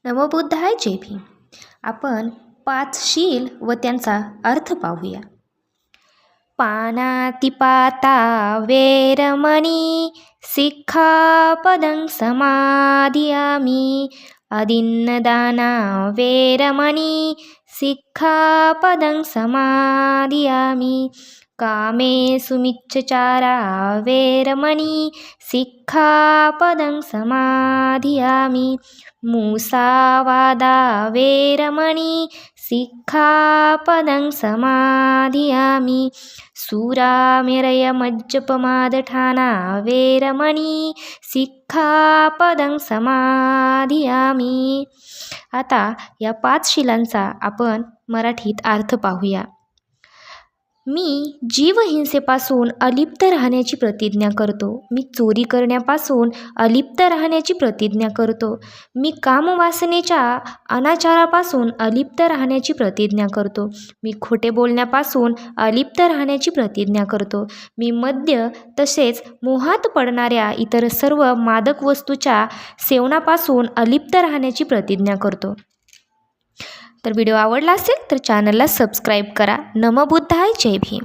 नमो बुद्धाय जय भीम. आपण 5 शील व त्यांचा अर्थ पाहूया. पानातिपाता वेरमणी सिक्खापदं समादियामि. अदिन्नदाना वेरमणी सिक्खापदं समादियामि. कामेषु मिच्छचारा वेरमणी सिक्खापदं समादियामि. मुसावादा वेरमणी सिक्खापदं समादियामि. सुरामेरयमज्जपमादठाना वेरमणी सिक्खापदं समादियामि. आता या 5 शिलांचा आपण मराठीत अर्थ पाहूया. मी जीवहिंसेपासून अलिप्त राहण्याची प्रतिज्ञा करतो. मी चोरी करण्यापासून अलिप्त राहण्याची प्रतिज्ञा करतो. मी कामवासनेच्या अनाचारापासून अलिप्त राहण्याची प्रतिज्ञा करतो. मी खोटे बोलण्यापासून अलिप्त राहण्याची प्रतिज्ञा करतो. मी मद्य तसेच मोहात पडणाऱ्या इतर सर्व मादक वस्तूच्या सेवनापासून अलिप्त राहण्याची प्रतिज्ञा करतो. तर व्हिडिओ आवडला असेल तर चॅनलला सबस्क्राईब करा. नमो बुद्धाय जय भीम.